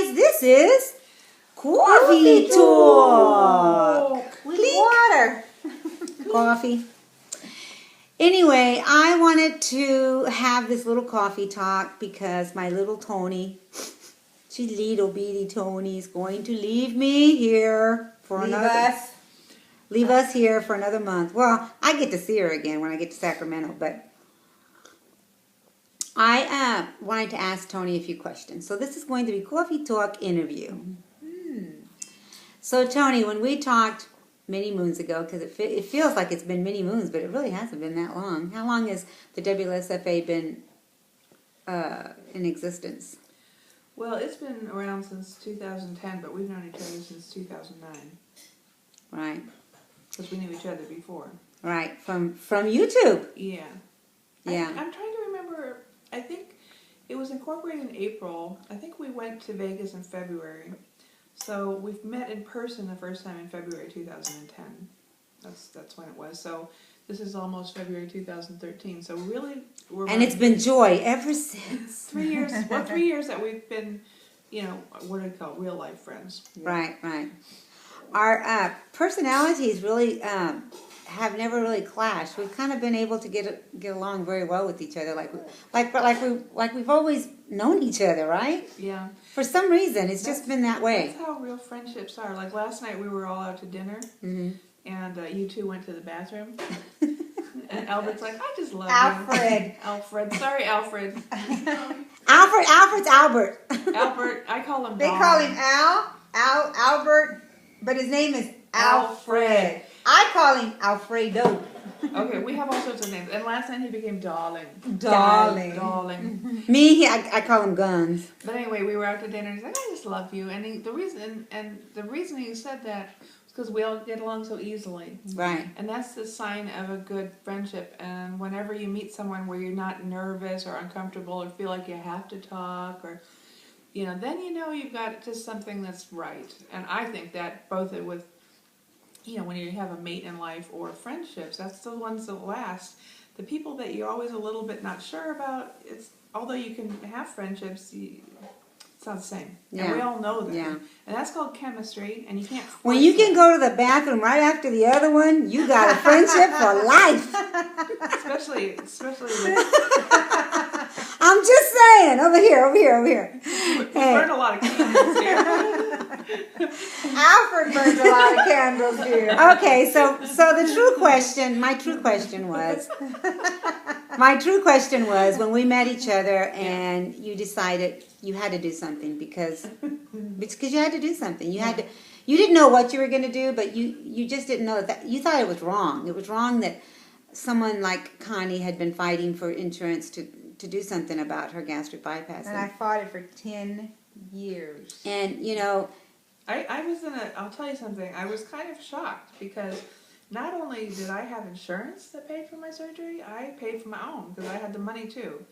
guys, this is Coffee Talk. With water. Coffee. Anyway, I wanted to have this little coffee talk because my little Toni, she's little bitty Toni, is going to leave me here for leave us here for another month. Well, I get to see her again when I get to Sacramento, but I wanted to ask Toni a few questions. So this is going to be Coffee Talk interview. So Toni, when we talked many moons ago, because it feels like it's been many moons, but it really hasn't been that long. How long has the WLSFA been in existence? Well, it's been around since 2010, but we've known each other since 2009. Right. Because we knew each other before. Right, from YouTube. Yeah. Yeah. I'm trying to remember, I think it was incorporated in April. I think we went to Vegas in February. So we've met in person the first time in February 2010. That's when it was. So this is almost February 2013. So really, And it's been joy ever since. 3 years. Well, 3 years that we've been, what do you call it? Real life friends. Right, right. Our personalities really have never really clashed. We've kind of been able to get along very well with each other, like we've always known each other, right? Yeah. For some reason, it's just been that way. That's how real friendships are. Like last night, we were all out to dinner, and you two went to the bathroom. And Albert's like, I just love Alfred. you. Alfred. Sorry, Alfred. Alfred's Albert. Albert. I call him They Don. call him Albert, but his name is Alfred. I call him Alfredo. Okay, we have all sorts of names. And last night he became Darling. Darling. Me, I call him Guns. But anyway, we were out to dinner and he's like, I just love you. And the reason he said that was because we all get along so easily. Right. And that's the sign of a good friendship. And whenever you meet someone where you're not nervous or uncomfortable or feel like you have to talk or, then you've got just something that's right. And I think that both with, when you have a mate in life or friendships, that's the ones that last. The people that you're always a little bit not sure about, although you can have friendships, it's not the same. Yeah. And we all know that. Yeah. And that's called chemistry, and you can't force When you can it. go to the bathroom right after the other one, you got a friendship for life. Especially with... I'm just saying. Over here. We burn a lot of candles here. Alfred burns a lot of candles here. Okay, so my true question was when we met each other and you decided you had to do something because you had to do something. You didn't know what you were going to do, but you just didn't know that you thought it was wrong. It was wrong that someone like Connie had been fighting for insurance to do something about her gastric bypass. And I fought it for 10 years. And, I'll tell you something, I was kind of shocked because not only did I have insurance that paid for my surgery, I paid for my own because I had the money too.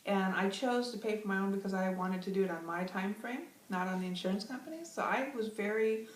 And I chose to pay for my own because I wanted to do it on my time frame, not on the insurance company. So I was very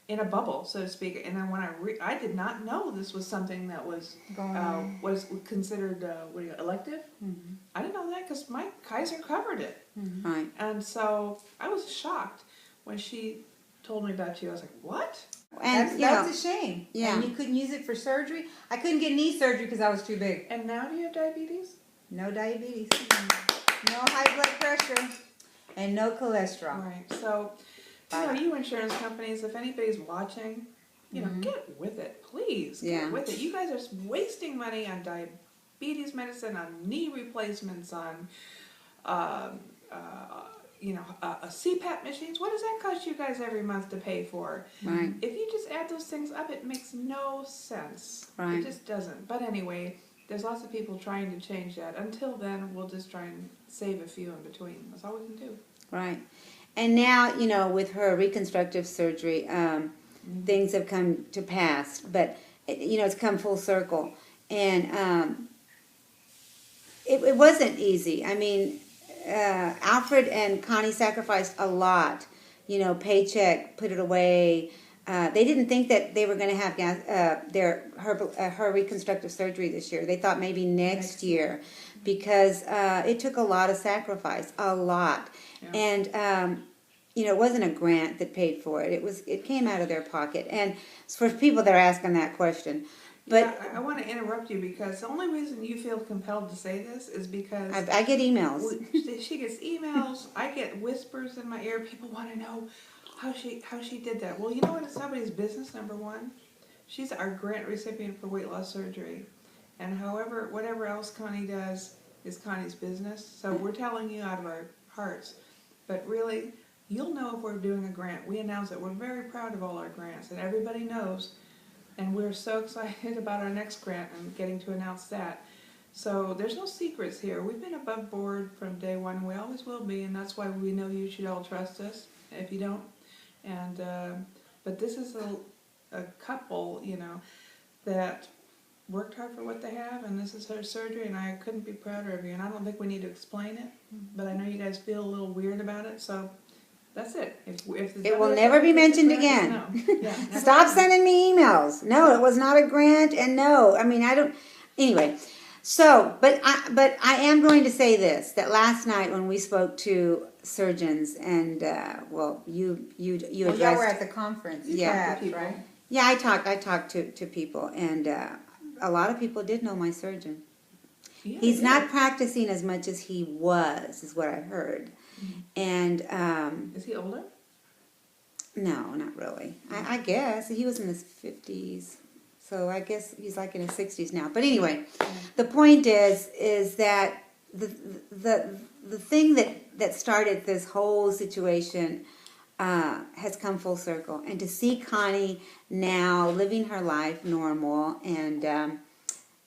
in a bubble, so to speak. And then when I did not know this was something that was considered elective. Mm-hmm. I didn't know that because my Kaiser covered it. Mm-hmm. Right. And so I was shocked when she told me about you. I was like, what? And that's a shame. Yeah. And you couldn't use it for surgery. I couldn't get knee surgery because I was too big. And now do you have diabetes? No diabetes. No high blood pressure. And no cholesterol. Right. So, you insurance companies, if anybody's watching, get with it. Please. Get with it. You guys are wasting money on diabetes medicine, on knee replacements, on CPAP machines. What does that cost you guys every month to pay for? Right. If you just add those things up, it makes no sense. Right. It just doesn't. But anyway, there's lots of people trying to change that. Until then, we'll just try and save a few in between. That's all we can do. Right. And now, with her reconstructive surgery, things have come to pass. But, it's come full circle. And it wasn't easy. I mean, Alfred and Connie sacrificed a lot. Paycheck, put it away. They didn't think that they were going to have her reconstructive surgery this year. They thought maybe next year because it took a lot of sacrifice, a lot. Yeah. And it wasn't a grant that paid for it. It came out of their pocket. And for people that are asking that question, but yeah, I want to interrupt you because the only reason you feel compelled to say this is because I get emails. she gets emails. I get whispers in my ear. People want to know how she did that. Well, you know what? It's nobody's business. Number one, she's our grant recipient for weight loss surgery, and whatever else Connie does is Connie's business. So we're telling you out of our hearts, but really, you'll know if we're doing a grant. We announce it. We're very proud of all our grants, and everybody knows. And we're so excited about our next grant and getting to announce that. So there's no secrets here. We've been above board from day one, and we always will be, and that's why we know you should all trust us if you don't. And but this is a couple, that worked hard for what they have, and this is her surgery, and I couldn't be prouder of you. And I don't think we need to explain it, but I know you guys feel a little weird about it, so that's it. If It will never be mentioned again. No. Yeah, never Stop again. sending me emails. No, it was not a grant, and no, I mean, I don't. Anyway, so but I am going to say this: that last night when we spoke to surgeons, and well, you Well, y'all addressed. were at the conference. Yeah. People. right? Yeah, I talked to people, and a lot of people did know my surgeon. Yeah, He's yeah. not practicing as much as he was, is what I heard. And Is he older? no, not really. I guess he was in his 50s, so I guess he's like in his 60s now. But anyway, the point is that the thing that started this whole situation has come full circle, and to see Connie now living her life normal, and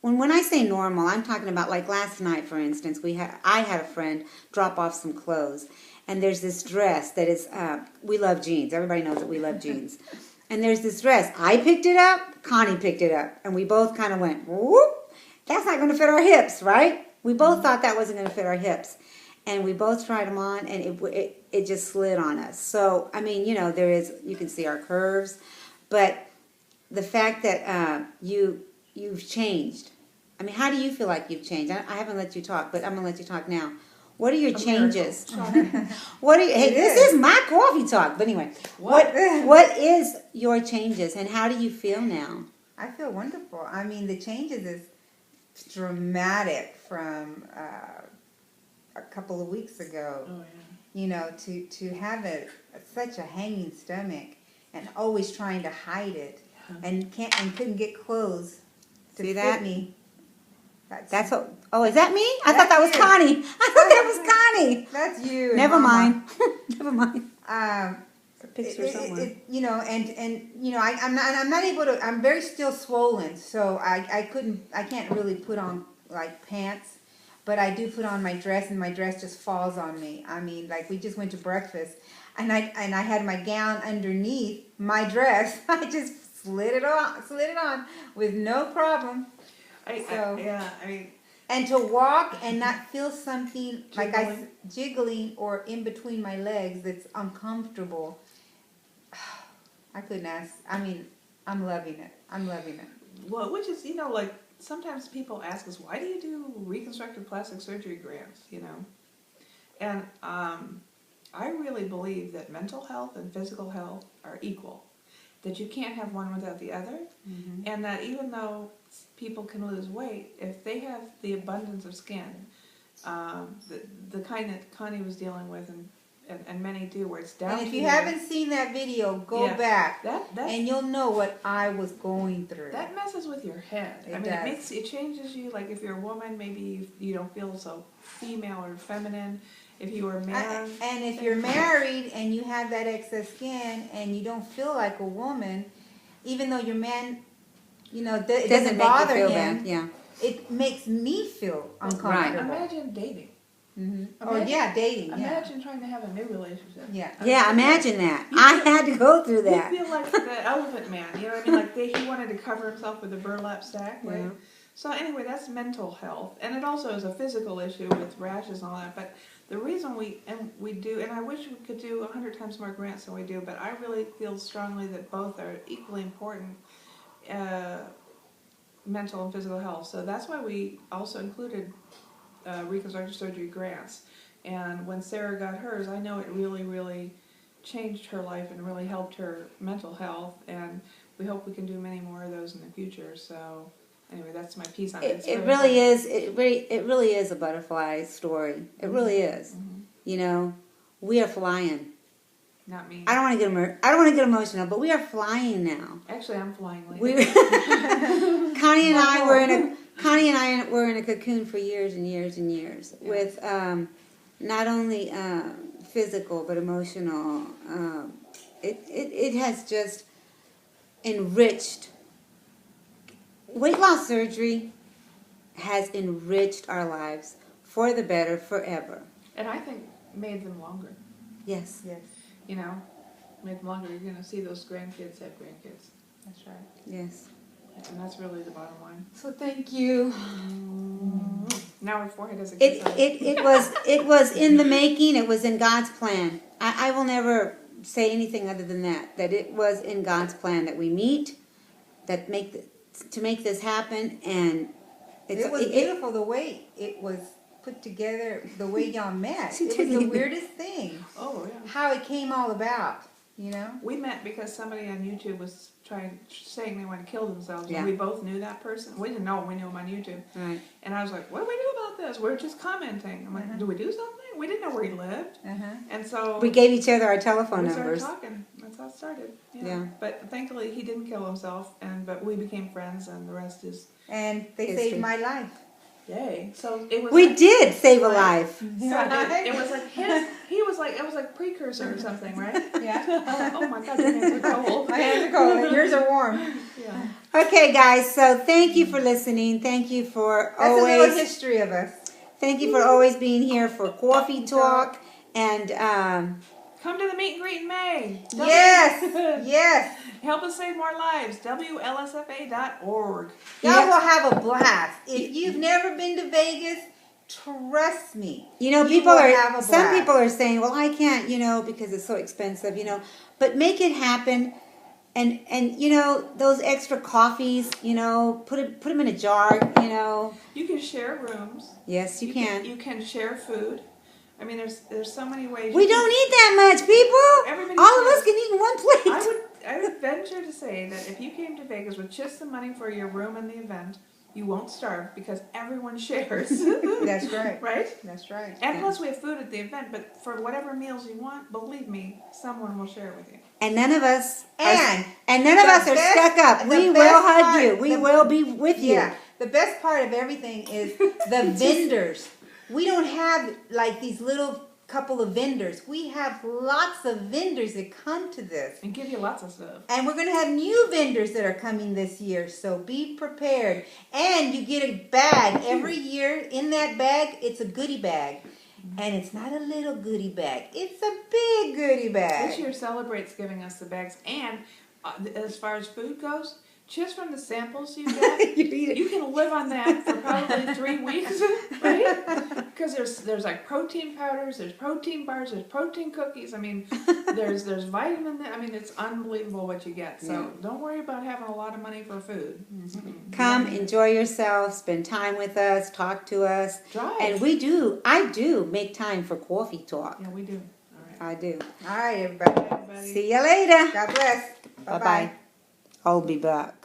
when I say normal, I'm talking about like last night, for instance. I had a friend drop off some clothes, and there's this dress that is. We love jeans. Everybody knows that we love jeans. And there's this dress. I picked it up. Connie picked it up, and we both kind of went, "Whoop! That's not going to fit our hips, right?" We both thought that wasn't going to fit our hips, and we both tried them on, and it just slid on us. So I mean, you can see our curves, but the fact that you've changed. I mean, how do you feel like you've changed? I haven't let you talk, but I'm going to let you talk now. What are your changes? What are you, hey, this is my coffee talk. But anyway, what is your changes, and how do you feel now? I feel wonderful. I mean, the changes is dramatic from a couple of weeks ago. Oh, yeah. To have such a hanging stomach and always trying to hide it, and couldn't get clothes to See fit that? me. That's what. Oh, is that me? I thought That's that was you. Connie. I thought that was Connie. That's you. Never Mama. mind. Never mind. It's a picture somewhere. I'm not able to. I'm very still swollen, so I can't really put on like pants, but I do put on my dress, and my dress just falls on me. I mean, like we just went to breakfast, and I had my gown underneath my dress. I just slid it on with no problem. And to walk and not feel something jiggling or in between my legs that's uncomfortable. I couldn't ask. I mean, I'm loving it. Well, which is, like sometimes people ask us, why do you do reconstructive plastic surgery grants, And I really believe that mental health and physical health are equal, that you can't have one without the other, and that even though people can lose weight, if they have the abundance of skin, the kind that Connie was dealing with, and many do, where it's down. And if you haven't seen that video, go back, and you'll know what I was going through. That messes with your head. It changes you. Like if you're a woman, maybe you don't feel so female or feminine. If you were a man, and if you're married and you have that excess skin and you don't feel like a woman, even though your man, it doesn't bother him. Bad. Yeah. It makes me feel uncomfortable. Imagine dating. Dating. Imagine trying to have a new relationship. Yeah, imagine that. I had to go through that. You feel like the elephant man. You know what I mean? Like he wanted to cover himself with a burlap sack, right? Yeah. So anyway, that's mental health, and it also is a physical issue with rashes and all that. But the reason we do, and I wish we could do 100 times more grants than we do, but I really feel strongly that both are equally important, mental and physical health. So that's why we also included reconstructive surgery grants. And when Sarah got hers, I know it really, really changed her life and really helped her mental health, and we hope we can do many more of those in the future. So anyway, that's my piece on it. It's It very really important. is. It really is a butterfly story. It really is. Mhm. You know, we are flying. Not me. I don't want to get emotional, but we are flying now. Actually, I'm flying late. We Connie and I were in a cocoon for years and years and years Yeah. with not only physical but emotional. It has just enriched. Weight loss surgery has enriched our lives for the better forever. And I think made them longer. Yes. Yes, You know, made them longer. You're going to see those grandkids have grandkids. that's right. Yes. And that's really the bottom line. So thank you. Now her forehead has a It kiss. it was in the making. It was in God's plan. I will never say anything other than that. That it was in God's plan that we meet, that to make this happen, and It was beautiful the way it was put together, the way y'all met. It was the weirdest thing. Oh, yeah. How it came all about, you know? We met because somebody on YouTube was saying they want to kill themselves. Yeah. And we both knew that person. We didn't know him. We knew him on YouTube. Right. And I was like, what do we do about this? We're just commenting. I'm like, do we do something? We didn't know where he lived. And so We gave each other our telephone we started numbers. talking. That's how it started. Yeah. But thankfully he didn't kill himself, but we became friends, and the rest is And they History. saved my life. yay. So it was. We like, did save a life. So it was like it was like precursor or something, right? Yeah. Oh my God, your hands are cold. My hands are cold and yours are warm. Yeah. Okay, guys. So thank you for listening. Thank you for That's a little always. history of us. Thank you for always being here for Coffee Talk. And Come to the meet and greet in May. Yes, yes. Help us save more lives. WLSFA.org. Y'all will have a blast. If you've never been to Vegas, trust me. you know, You will have a some blast. people are saying, "Well, I can't," you know, because it's so expensive, you know. But make it happen. And you know, those extra coffees, you know, put them in a jar, you know. You can share rooms. Yes, you can. You can share food. I mean, there's so many ways. We don't need that much, people. Everybody All of shares. us can eat in one plate. I would venture to say that if you came to Vegas with just the money for your room and the event, you won't starve because everyone shares. That's right. Right? That's right. And plus we have food at the event, but for whatever meals you want, believe me, someone will share it with you. And none of us And none of the us are best- stuck up. the We will best hug part- you. We the- will be with you. Yeah, the best part of everything is the vendors. We don't have like these little couple of vendors. We have lots of vendors that come to this. And give you lots of stuff. And we're going to have new vendors that are coming this year, so be prepared. And you get a bag every year. In that bag, it's a goodie bag. And it's not a little goodie bag. It's a big goodie This bag. year celebrates giving us the bags. And as far as food goes, just from the samples you get, You eat it. you can live on that for probably 3 weeks, right? Because there's like protein powders, there's protein bars, there's protein cookies. I mean, there's vitamin. I mean, it's unbelievable what you get. So don't worry about having a lot of money for food. Come, enjoy yourself, spend time with us, talk to us. Drive. And I do make time for Coffee Talk. Yeah, we do. All right. I do. All right, everybody. Bye, everybody. See you later. God bless. Bye-bye. I'll be back.